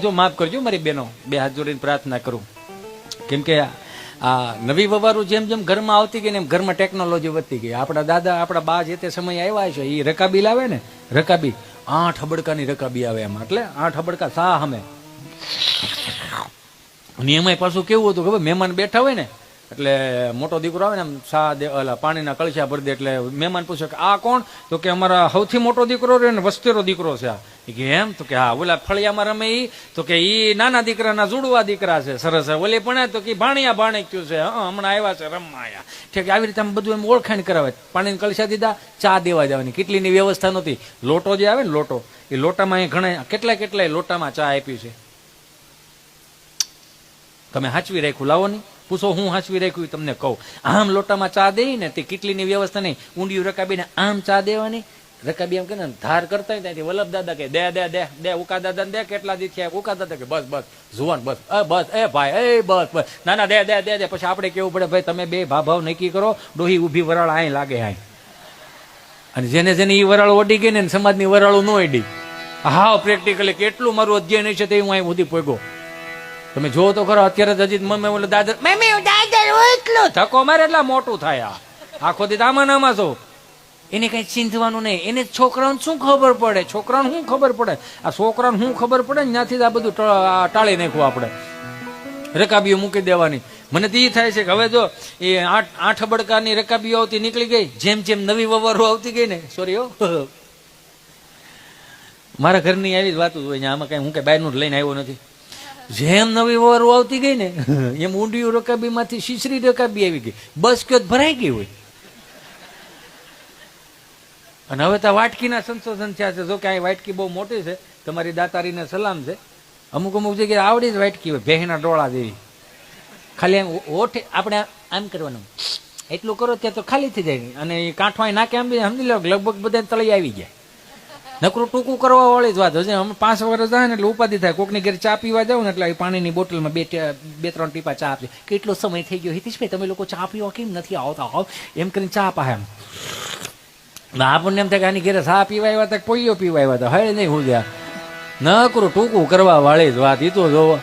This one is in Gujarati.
જો માફ કરજો મારી બહેનો, બે હાથ જોડીને પ્રાર્થના કરું, કેમ કે આ નવી વવારું જેમ જેમ ઘરમાં આવતી ગઈ ને એમ ઘરમાં ટેકનોલોજી વધતી ગઈ. આપણા દાદા આપણા બા જે તે સમય આવ્યા છે એ રકાબી લાવે ને, રકાબી 8 હબડકાની રકાબી આવે એમાં, એટલે 8 હબડકા સા હમે. અને એમાંય પાછું કેવું હતું ખબર, મહેમાન બેઠા હોય ને એટલે મોટો દીકરો આવે ને આમ સા દે, પાણીના કળશા ભરી દે, એટલે મહેમાન પૂછે કે આ કોણ? તો કે અમારા સૌથી મોટો દીકરો રહ્યો ને વસ્તીરો દીકરો છે આ. કે એમ? તો કે હા. ઓલા ફળિયામાં રમે ઈ? તો કે ઈ નાના દીકરાના જુડવા દીકરા છે, સરસ. ઓલી પણ તો કે ભાણિયા ભાણેક્યું છે, હમણાં આવ્યા છે રમાયા. ઠીક, આવી રીતે આમ બધું એમ ઓળખાણ કરાવે. પાણીના કળશા દીધા, ચા દેવા જવાની, કેટલીની વ્યવસ્થા નહોતી. લોટો જે આવે ને લોટો, એ લોટામાં ઘણા કેટલાય લોટામાં ચા આપી છે. તમે હાચવી રાખ્યું, લાવો નહીં, પૂછો હું હાચવી રાખ્યું તમને કહું. આમ લોટામાં ચા દઈ ને તે કેટલીની વ્યવસ્થા નહીં, ઊંડિયું રકાબીને આમ ચા દેવાની. રકાબી એમ કે ને ધાર કરતા હોય ત્યાંથી વલ્લભ દાદા કે દે દે દે દે, ઉકા દાદા દે, કેટલા દી થયા? ઉકા દાદા કે બસ બસ જુવાન બસ, બસ એ ભાઈ એ બસ બસ, ના ના દે દે દે દે. પછી આપણે કેવું પડે ભાઈ તમે બે ભાવ નક્કી કરો, ડોહી ઊભી વરાળ આય લાગે આય. અને જેને જેને ઈ વરાળ ઓડી ગઈ ને સમાજની વરાળું ન ઓડી. હા પ્રેક્ટિકલી કેટલું મારું અધ્યયન છે તે હું અહીં સુધી પહોંચ્યો. તમે જોવો તો ખરો, અત્યારે હજી મમ્મી ઓલો દાદર એટલો ધક્કો મારે એટલે મોટું થાય. આખો દી આમાં નામાં છો, એને કઈ ચીંધવાનું નહીં. એને છોકરાઓને શું ખબર પડે? છોકરાને શું ખબર પડે? આ છોકરાને શું ખબર પડે ને ત્યાંથી આ બધું ટાળી નાખવું આપણે, રકાબીઓ મૂકી દેવાની. મને તો એ થાય છે કે હવે જો એ 8 હબડકાની રકાબીઓ આવતી નીકળી ગઈ, જેમ જેમ નવી વવારો આવતી ગઈ ને, સોરી મારા ઘરની આવી જ વાતું હોય, આમાં કઈ હું કઈ બહારનું જ લઈને આવ્યો નથી. જેમ નવી વવારો આવતી ગઈ ને એમ ઊંડિયું રકાબી માંથી શીશરી રકાબી આવી ગઈ, બસ કે ભરાઈ ગઈ હોય. અને હવે તો વાટકીના સંશોધન થયા છે. જો કે આ વાટકી બહુ મોટી છે, તમારી દાતારીને સલામ છે. અમુક જગ્યાએ આવડી જ વાટકી હોય, ભેંના ડોળા જેવી. ખાલી એમ ઓઠે આપણે આમ કરવાનું, એટલું કરો ત્યાં તો ખાલી થઈ જાય. અને એ કાંઠવા નાકે આમ સમજી લો લગભગ બધા તળી આવી ગયા. નકરું ટૂંકું કરવા વાળી જ વાત હશે. અમે 5 વર્ષ જાય ને એટલે ઉપાધિ થાય. કોકની ઘરે ચા પીવા જાવ ને એટલે પાણીની બોટલમાં 2-3 ટીપા ચા આપશે. કેટલો સમય થઈ ગયો હિતેશભાઈ, તમે લોકો ચા પીવા કેમ નથી આવતા? એમ કરીને ચા પાહે એમ આપણને એમ થાય કે આની ઘરે ચા પીવા આવ્યા હતા, પોઈયો પીવા આવ્યા હતા. હે નહીં હું જ્યાં નકરું ટૂંકું કરવા વાળી જ વાત. એ તો જોવો